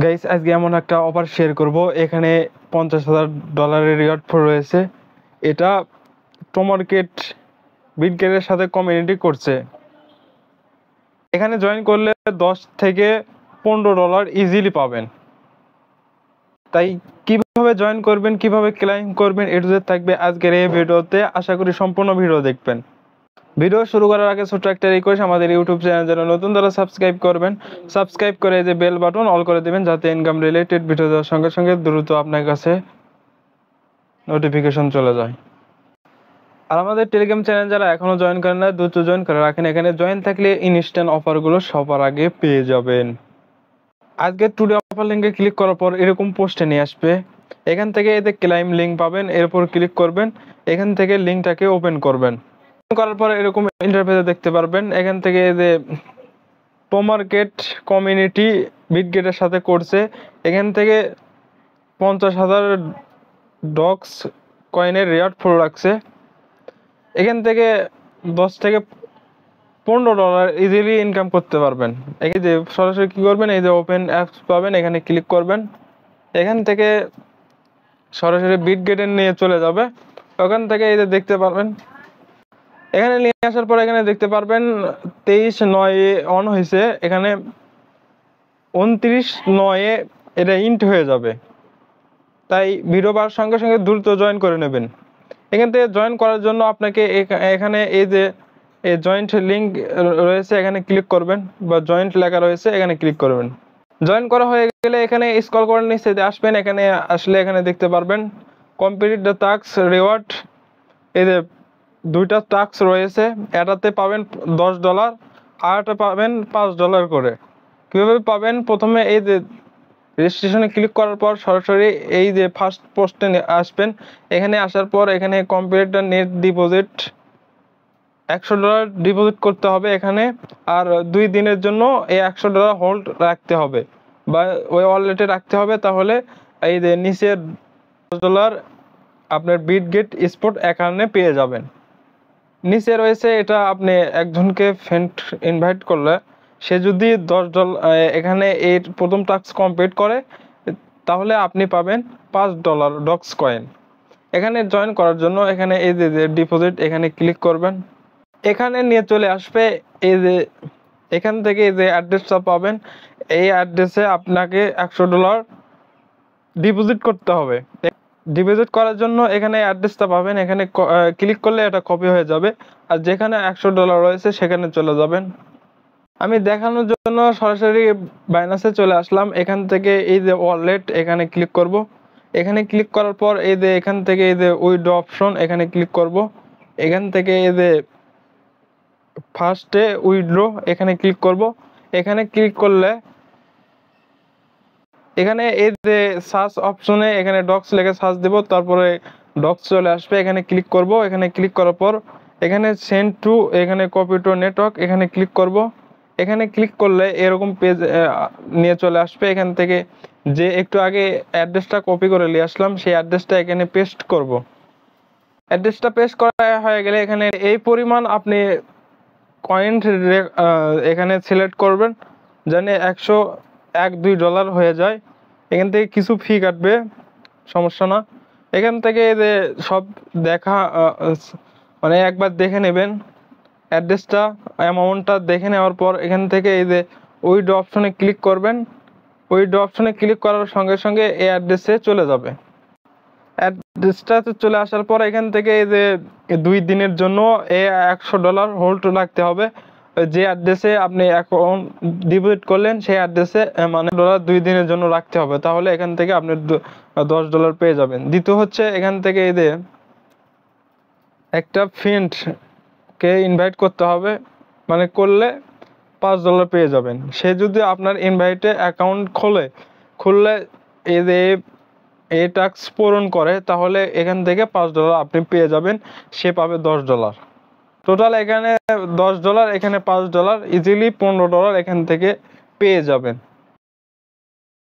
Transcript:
Guys আজকে এমন একটা অফার শেয়ার করব। এখানে $50,000 রিওয়ার্ড রয়েছে। এটা টোমার্কেট বিটগেটের সাথে কমিউনিটি করছে। এখানে জয়েন করলে $10 থেকে $15 ইজিলি পাবেন। তাই কিভাবে জয়েন করবেন, কিভাবে ক্লাইম করবেন, এটা থাকবে আজকের এই ভিডিওতে। আশা করি সম্পূর্ণ ভিডিও দেখবেন। ভিডিও শুরু করার আগে ছোট্ট একটা রিকোয়েস্ট, আমাদের ইউটিউব চ্যানেল যারা নতুন তারা সাবস্ক্রাইব করবেন। সাবস্ক্রাইব করে যে বেল বাটন অল করে দেবেন, যাতে ইনকাম রিলেটেড ভিডিও দেওয়ার সঙ্গে সঙ্গে দ্রুত আপনার কাছে নোটিফিকেশন চলে যায়। আর আমাদের টেলিগ্রাম চ্যানেল যারা এখনো জয়েন করেন না, দ্রুত জয়েন করে রাখেন। এখানে জয়েন থাকলে ইনস্ট্যান্ট অফারগুলো সবার আগে পেয়ে যাবেন। আজকে টুডে অফার লিঙ্কে ক্লিক করার পর এরকম পোস্টে নিয়ে আসবে। এখান থেকে এতে ক্লাইম লিঙ্ক পাবেন, এরপর ক্লিক করবেন। এখান থেকে লিঙ্কটাকে ওপেন করবেন। করার পর এরকম ইন্টারফেসে দেখতে পারবেন। এখান থেকে যে টোমার্কেট কমিউনিটি বিটগেটের সাথে করছে, এখান থেকে 50,000 ডক্স কয়েনের রিওয়ার্ড রাখছে। এখান থেকে $10 থেকে $15 ইজিলি ইনকাম করতে পারবেন। এই যে সরাসরি কী করবেন, এই যে ওপেন অ্যাপস পাবেন, এখানে ক্লিক করবেন। এখান থেকে সরাসরি বিটগেটে নিয়ে চলে যাবে। ওখান থেকে এই যে দেখতে পারবেন, এখানে নিয়ে আসার পর এখানে দেখতে পারবেন 23/9 অন হয়েছে। এখানে 29/9 এটা ইন্ট হয়ে যাবে। তাই ভিডিও পাওয়ার সঙ্গে সঙ্গে দ্রুত জয়েন করে নেবেন। এখান থেকে জয়েন করার জন্য আপনাকে এখানে এই যে জয়েন্ট লিঙ্ক রয়েছে, এখানে ক্লিক করবেন, বা জয়েন্ট লেখা রয়েছে, এখানে ক্লিক করবেন। জয়েন করা হয়ে গেলে এখানে স্ক্রল করে নিচে আসবেন। এখানে আসলে এখানে দেখতে পারবেন কমপ্লিট দ্য টাস্ক রিওয়ার্ড। এই যে দুইটা টাস্ক রয়েছে, এটাতে পাবেন $10 আর এটা পাবেন $5 করে। কীভাবে পাবেন, প্রথমে এই যে রেজিস্ট্রেশনে ক্লিক করার পর সরাসরি এই যে ফার্স্ট পোস্টে আসবেন। এখানে আসার পর এখানে complete the net deposit, $100 deposit করতে হবে এখানে। আর 2 দিনের জন্য এই $100 হোল্ড রাখতে হবে, বা ওই ওয়ালেটে রাখতে হবে। তাহলে এই যে নিচের $10 আপনার বিটগেট স্পট অ্যাকাউন্টে পেয়ে যাবেন। নিচে রয়েছে এটা আপনি একজনকে ফ্রেন্ড ইনভাইট করলে সে যদি $10 এখানে এই প্রথম টাস্ক কমপ্লিট করে, তাহলে আপনি পাবেন $5 ডক্স কয়েন। এখানে জয়েন করার জন্য এখানে এই যে ডিপোজিট, এখানে ক্লিক করবেন। এখানে নিয়ে চলে আসবে। এই যে এখান থেকে এই যে অ্যাড্রেসটা পাবেন, এই অ্যাড্রেসে আপনাকে $100 ডিপোজিট করতে হবে। ডিপোজিট করার জন্য এখানে অ্যাড্রেসটা পাবেন, এখানে ক্লিক করলে এটা কপি হয়ে যাবে। আর যেখানে $100 রয়েছে সেখানে চলে যাবেন। আমি দেখানোর জন্য সরাসরি বাইন্যান্সে চলে আসলাম। এখান থেকে এই যে ওয়ালেট, এখানে ক্লিক করব। এখানে ক্লিক করার পর এই যে এখান থেকে এই যে উইথড্র অপশন, এখানে ক্লিক করব। এখান থেকে এই যে ফার্স্টে উইথড্র, এখানে ক্লিক করব। এখানে ক্লিক করলে এখানে এই যে সার্চ অপশনে এখানে ডক্স লিখে সার্চ দেব, তারপরে ডক্স চলে আসবে। এখানে ক্লিক করব। এখানে ক্লিক করার পর এখানে সেন্ড টু, এখানে কপি টু নেটওয়ার্ক, এখানে ক্লিক করব। এখানে ক্লিক করলে এরকম পেজ নিয়ে চলে আসবে। এখান থেকে যে একটু আগে অ্যাড্রেসটা কপি করে নিয়ে আসলাম, সেই অ্যাড্রেসটা এখানে পেস্ট করব। অ্যাড্রেসটা পেস্ট করা হয়ে গেলে এখানে এই পরিমাণ আপনি কয়েন এখানে সিলেক্ট করবেন, জানে $101-2 হয়ে যায়। এখান থেকে কিছু ফি কাটবে, সমস্যা না। এখান থেকে যে সব দেখা মানে একবার দেখে নেবেন অ্যাড্রেসটা, অ্যামাউন্টটা দেখে নেওয়ার পর এখান থেকে এই যে উইথড্র অপশনে ক্লিক করবেন। উইথড্র অপশনে ক্লিক করার সঙ্গে সঙ্গে এই অ্যাড্রেসে চলে যাবে। অ্যাড্রেসটাতে চলে আসার পর এখান থেকে এই যে 2 দিনের জন্য এই $100 হোল্ড রাখতে হবে। যে অ্যাড্রেসে আপনি অ্যাকাউন্ট ডিপোজিট করলেন সেই অ্যাড্রেসে মানে $2 দিনের জন্য রাখতে হবে। তাহলে এখান থেকে আপনি $10 পেয়ে যাবেন। দ্বিতীয় হচ্ছে এখান থেকে এই যে একটা ফ্রেন্ডকে ইনভাইট করতে হবে, মানে করলে $5 পেয়ে যাবেন। সে যদি আপনার ইনভাইটে অ্যাকাউন্ট খুললে এই যে এই টাস্ক পূরণ করে, তাহলে এখান থেকে $5 আপনি পেয়ে যাবেন, সে পাবে $10। টোটাল এখানে $10, এখানে $5, ইজিলি $15 এখান থেকে পেয়ে যাবেন।